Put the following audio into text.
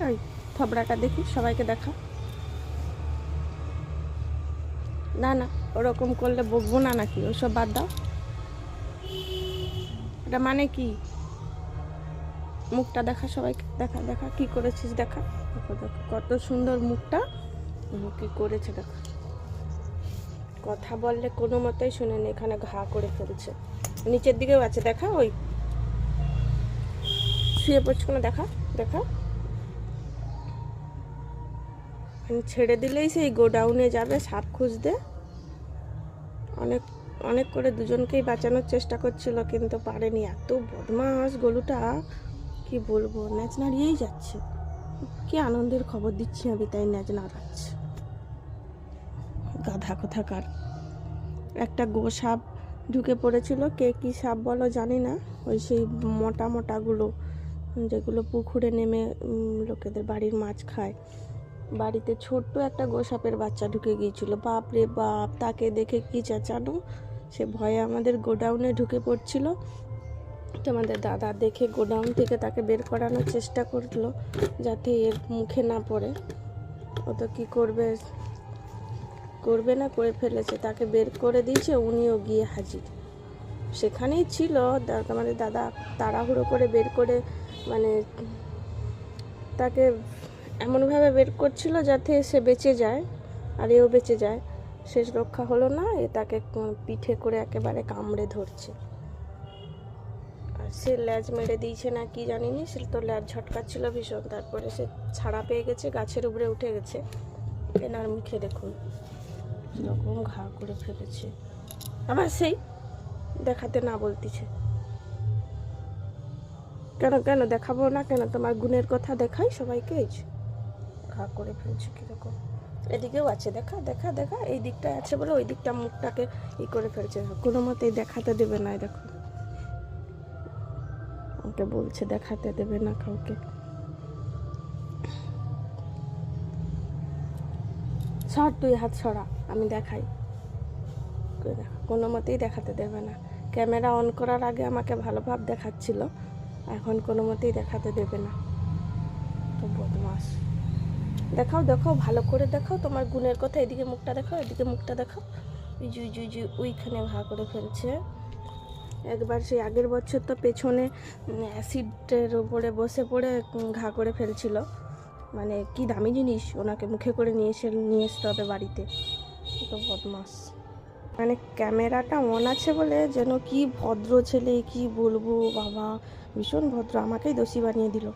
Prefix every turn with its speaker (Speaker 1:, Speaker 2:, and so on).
Speaker 1: ওই থবড়াটা দেখি, সবাইকে দেখা। না না, ওরকম করলে বকবো না নাকি? ওসব বাদ দাও। এটা মানে কি? মুখটা দেখা সবাইকে, দেখা দেখা কি করেছিস দেখা। দেখো দেখো কত সুন্দর মুখটা, কি করেছে দেখো। কথা বললে কোনো মতেই শুনেনি, এখানে ঘা করে ফেলছে। নিচের দিকেও আছে দেখা, ওই শুয়ে পড়ছে কোনো, দেখা দেখা। ছেড়ে দিলেই সেই গোডাউনে যাবে সাপ খুঁজতে। অনেক অনেক করে দুজনকেই বাঁচানোর চেষ্টা করছিল কিন্তু পারেনি। এত বদমাস গরুটা, কি বলবো, ন্যাচ নাড়িয়েই যাচ্ছে। কি আনন্দের খবর দিচ্ছি আমি, তাই ন্যাচ নাড়াচ্ছে। গাধা কোথাকার। একটা গো সাপ ঢুকে পড়েছিল, কে কী সাপ বলো জানি না, ওই সেই মোটা মোটাগুলো যেগুলো পুকুরে নেমে লোকেদের বাড়ির মাছ খায়। বাড়িতে ছোট্ট একটা গোসাপের বাচ্চা ঢুকে গিয়েছিল। বাপ রে বাপ, তাকে দেখে কি চেঁচানো। সে ভয়ে আমাদের গোডাউনে ঢুকে পড়ছিল। তোমাদের দাদা দেখে গোডাউন থেকে তাকে বের করানোর চেষ্টা করলো যাতে এর মুখে না পড়ে। ও তো কী করবে, করবে না, করে ফেলেছে। তাকে বের করে দিয়েছে, উনিও গিয়ে হাজির। সেখানেই ছিল। আমাদের দাদা তাড়াহুড়ো করে বের করে, মানে তাকে এমনভাবে বের করছিল যাতে সে বেঁচে যায় আর এও বেঁচে যায়। শেষ রক্ষা হলো না, এ তাকে পিঠে করে একেবারে কামড়ে ধরছে। আর সে ল্যাজ মেরে দিয়েছে না কি জানিনি, সে তো ল্যাজ ঝটকাচ্ছিল ভীষণ। তারপরে সে ছাড়া পেয়ে গেছে, গাছের উপরে উঠে গেছে। এনার মুখে দেখুন কীরকম ঘা করে ফেলেছে। আবার সেই দেখাতে না বলতেছে। কেন কেন দেখাবো না কেন? তোমার গুণের কথা দেখাই সবাইকে। ঘা করে ফেলছে কীরকম। এদিকেও আছে, দেখা দেখা দেখা। এই দিকটায় আছে বলে ওই দিকটা মুখটাকে করে ফেলছে, কোনো মতেই দেখাতে দেবে না। দেখো ওকে বলছে দেখাতে দেবে না কাউকে। সর, তুই হাত সরা, আমি দেখাই। কোনো মতেই দেখাতে দেবে না। ক্যামেরা অন করার আগে আমাকে ভালো ভাব দেখাচ্ছিল, এখন কোনো মতেই দেখাতে দেবে না। তো বদমাস। দেখাও দেখাও, ভালো করে দেখাও তোমার গুণের কথা। এদিকে মুখটা দেখাও, এদিকে মুখটা দেখাও। জুই জুই জুই, ওইখানে ঘা করে ফেলছে। একবার সেই আগের বছর তো পেছনে অ্যাসিডের ওপরে বসে পড়ে ঘা করে ফেলছিল। মানে কি দামি জিনিস, ওনাকে মুখে করে নিয়ে আসতে হবে বাড়িতে। তো বদমাস। মানে ক্যামেরাটা অন আছে বলে যেন কি ভদ্র ছেলে, কি বলবো বাবা, ভীষণ ভদ্র, আমাকেই দোষী বানিয়ে দিল।